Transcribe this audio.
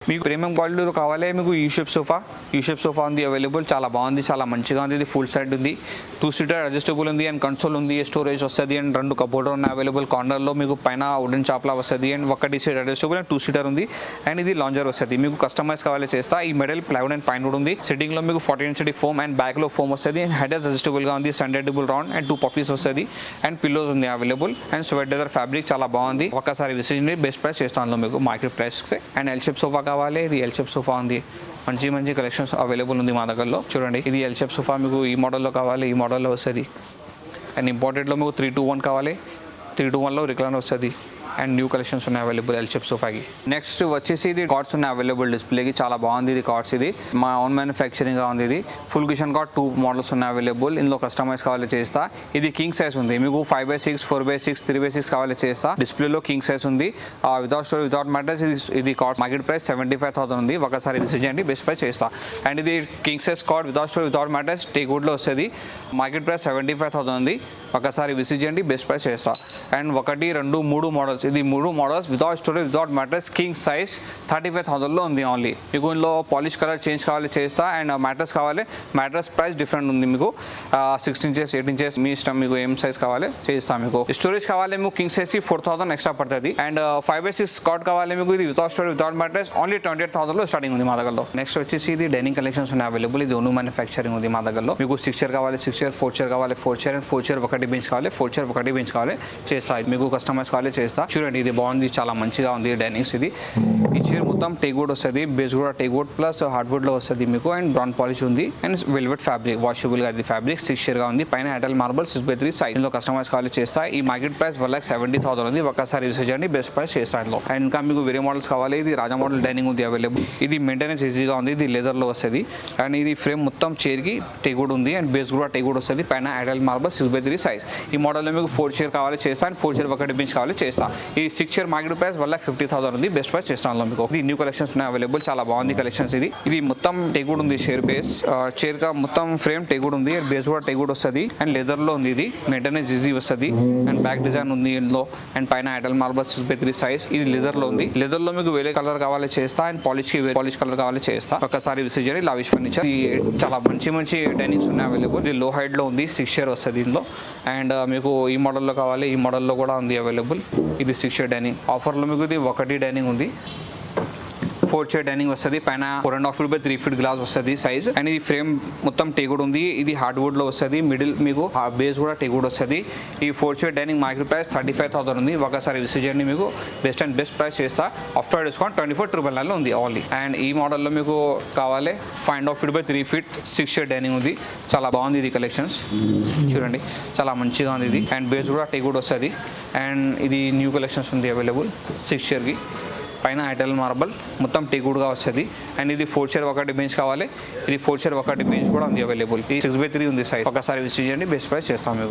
మీకు ప్రీమియం క్వాలిటీలో కావాలి మీకు యూ షేప్ సోఫా ఉంది అవైలబుల్. చాలా బాగుంది, చాలా మంచిగా ఉంది. ఇది ఫుల్ సైడ్ ఉంది, 2 సీటర్ అడ్జస్టబుల్ ఉంది అండ్ కన్సోల్ ఉంది, స్టోరేజ్ వస్తుంది అండ్ 2 కబోర్డ్ ఉన్నాయి అవైలబుల్. కార్నర్లో మీకు పైన వుడెన్ చాప్లా వస్తుంది and 1 seat adjustable and 2 seater ఉంది అండ్ ఇది లాంజర్ వస్తుంది. మీకు కస్టమైజ్ కావాలి చేస్తా. ఈ మెడల్ ప్లైవుడ్ అండ్ పైన ఉంది. సిట్టింగ్ లో మీకు 40 ఇంచ్ ఫోమ్ అండ్ బ్యాక్ లో ఫోమ్ వస్తుంది అండ్ హెడ్ అడ్జస్టబుల్ గా ఉంది. సన్డేటబుల్ రౌండ్ అండ్ 2 పఫీస్ వస్తుంది అండ్ పిల్లోస్ ఉంది available and sweat leather fabric చాలా బాగుంది. ఒక్కసారి విసిట్ బెస్ట్ ప్రైస్ చేస్తాను మీకు market price. And L shape sofa కావాలి, ఇది ఎల్ షేప్ సోఫా ఉంది. మంచి కలెక్షన్స్ అవైలబుల్ ఉంది మా దగ్గరలో. చూడండి, ఇది ఎల్ షేప్ సోఫా మీకు ఈ మోడల్లో కావాలి, ఈ మోడల్లో వస్తుంది. అండ్ ఇంపార్టెంట్లో మీకు 3-2-1 కావాలి, 3-2-1లో రిక్లైన్ వస్తుంది అండ్ న్యూ కలెక్షన్స్ ఉన్నాయి అవైలబుల్ ఎల్ షేప్ సోఫాకి. నెక్స్ట్ వచ్చేసి ఇది కార్డ్స్ ఉన్నాయి అవైలబుల్ డిస్ప్లేకి. చాలా బాగుంది ఇది కార్డ్స్. ఇది మా ఓన్ మ్యానుఫ్యాక్చరింగ్ గా ఉంది. ఇది ఫుల్ కుషన్ కార్డ్ 2 మోడల్స్ ఉన్నాయి అవైలబుల్. ఇందులో కస్టమైజ్ కావాలి చేస్తా. ఇది కింగ్ సైజ్ ఉంది. మీకు 5/6, 4/6, 3/6 కావాలి చేస్తా. డిస్ప్లేలో కింగ్ సైజ్ ఉంది. Without store without mattress. ఇది కార్డ్ మార్కెట్ ప్రైస్ 75,000 ఉంది. ఒకసారి విజిట్ చేయండి, బెస్ట్ ప్రైస్ చేస్తా. అండ్ ఇది king size cot without store without mattress teakwood లో వస్తుంది. మార్కెట్ ప్రైస్ 75,000 ఉంది. ఒకసారి విజిట్ చేయండి, బెస్ట్ ప్రైస్ చేస్తా. And 1, 2, 3 models. ఇది 3 models without storage without mattress king size 35,000లో ఉంది ఓన్లీ. మీకు ఇందులో పాలిష్ కలర్ చేంజ్ కావాలి చేస్తా అండ్ మ్యాట్రెస్ కావాలి. మ్యాట్రెస్ ప్రైస్ డిఫరెంట్ ఉంది. మీకు 6 ఇంచెస్ 8 ఇంచెస్ మీ ఇష్టం, మీకు ఏం సైజ్ కావాలి చేస్తా. మీకు స్టోరేజ్ కావాలి మీకు కింగ్ సైజ్ 4,000 ఎక్స్ట్రా పడుతుంది. అండ్ 5/6 కార్డ్ కావాలి మీకు. ఇది without storage without mattress only 28,000లో స్టార్టింగ్ ఉంది మా దగ్గరలో. నెక్స్ట్ వచ్చేసి ఇది డైనింగ్ కలెక్షన్స్ ఉన్నాయి అవైలబుల్. ఇది ఓన్ మ్యానుఫ్యాక్చరింగ్ ఉంది మా దగ్గరలో. మీకు 6 చైర్ కావాలి 6 చైర్, 4 చైర్ కావాలి 4 చైర్ అండ్ 4 చైర్ 1 బెంచ్ కావాలి, 4 చైర్ 1 బెంచ్ కావాలి చేస్తా. మీకు కస్టమైజ్ కావాలి చేస్తా. చూడండి, ఇది బాగుంది, చాలా మంచిగా ఉంది డైనింగ్స్. ఇది ఈ చైర్ మొత్తం టేక్వుడ్ వస్తుంది, బేస్ కూడా టేక్వుడ్ ప్లస్ హార్డ్వుడ్ లో వస్తుంది మీకు అండ్ బ్రౌన్ పాలిష్ ఉంది అండ్ వెల్వెట్ ఫ్యాబ్రిక్ వాషబుల్ గా. ఇది ఫ్యాబ్రిక్ 6 చైర్ గా ఉంది. పైన ఎటల్ మార్బల్ 6/3 సైజ్. ఇందులో కస్టమైజ్ కావాలి చేస్తా. ఈ మార్కెట్ ప్రైస్ 1,70,000 ఉంది. ఒకసారి యూస్ చేయండి, బెస్ట్ ప్రైస్ చేస్తా ఇందులో. అండ్ ఇంకా మీకు వేరే మోడల్స్ కావాలి. ఇది రాజా మోడల్ డైనింగ్ ఉంది అవైలబుల్. ఇది మెయింటెనెన్స్ ఈజీగా ఉంది. ఇది లెదర్ లో వస్తుంది అండ్ ఇది ఫ్రేమ్ మొత్తం చైర్ కి టేక్వుడ్ ఉంది అండ్ బేస్ కూడా టేక్వుడ్ వస్తుంది. పైన ఎటల్ మార్బల్ 6/3 సైజ్. ఈ మోడల్ లో మీకు 4 చైర్ కావాలి చేస్తా అండ్ 4 చైర్ 1 బెంచ్ కావాలి చేస్తా. ఈ 6 చైర్ మార్కెట్ ప్రైస్ 1,50,000 ఉంది. బెస్ట్ ప్రైస్ చేస్తాను మీకు. ఇది న్యూ కలెక్షన్స్ ఉన్నాయి అవైలబుల్. చాలా బాగుంది కలెక్షన్స్. ఇది మొత్తం టేక్వుడ్ ఉంది. చైర్ బేస్ చైర్ కా మొత్తం ఫ్రేమ్ టేక్వుడ్ ఉంది. బేస్ కూడా టేక్వుడ్ వస్తుంది అండ్ లెదర్ లో ఉంది. ఇది మెయింటెనెన్స్ ఈజీ వస్తుంది అండ్ బ్యాక్ డిజైన్ ఉంది ఇందులో అండ్ పైన ఎటల్ మార్బల్ 6/3 సైజ్. ఇది లెదర్ లో ఉంది. లెదర్ లో మీకు వేరే కలర్ కావాలి చేస్తా అండ్ పాలిష్ కలర్ కావాలి చేస్తా. ఒకసారి విజిట్ చేయండి. Lavish furniture. చాలా మంచి డైనింగ్స్ ఉన్నాయి అవైలబుల్. ఇది లో హైట్ లో ఉంది. 6 చైర్ వస్తుంది ఇందులో అండ్ మీకు ఈ మోడల్లో కావాలి, ఈ మోడల్లో కూడా ఉంది అవైలబుల్. ఇది 6 చైర్ డైనింగ్ ఆఫర్లో మీకు. ఇది 1 డైనింగ్ ఉంది. 4 చైర్ డైనింగ్ వస్తుంది. పైన 4.5 feet by 3 feet గ్లాస్ వస్తుంది సైజ్ అండ్ ఇది ఫ్రేమ్ మొత్తం టేక్వుడ్ ఉంది. ఇది హార్డ్వుడ్ లో వస్తుంది. మిడిల్ మీకు బేస్ కూడా టేక్వుడ్ వస్తుంది. ఈ 4 చైర్ డైనింగ్ మార్కెట్ ప్రైస్ 35,000 ఉంది. ఒకసారి విజిట్ చేయండి, మీకు బెస్ట్ ప్రైస్ చేస్తా. ఆఫ్టర్ డిస్కౌంట్ 24,999 ఉంది ఓన్లీ. అండ్ ఈ మోడల్లో మీకు కావాలి 5.5 feet by 3 feet 6 chair dining ఉంది. చాలా బాగుంది ఇది కలెక్షన్స్. చూడండి, చాలా మంచిగా ఉంది ఇది అండ్ బేస్ కూడా టేక్వుడ్ వస్తుంది అండ్ ఇది న్యూ కలెక్షన్స్ ఉంది అవైలబుల్. 6 చైర్కి పైన ఎటల్ మార్బల్ మొత్తం టేక్వుడ్గా వస్తుంది అండ్ ఇది 4 చైర్ 1 బెంచ్ కావాలి. ఇది 4 చైర్ 1 బెంచ్ కూడా ఉంది అవైలబుల్. 6/3 ఉంది సైజ్. ఒకసారి విజిట్ చేయండి, బెస్ట్ ప్రైస్ చేస్తాం మీకు.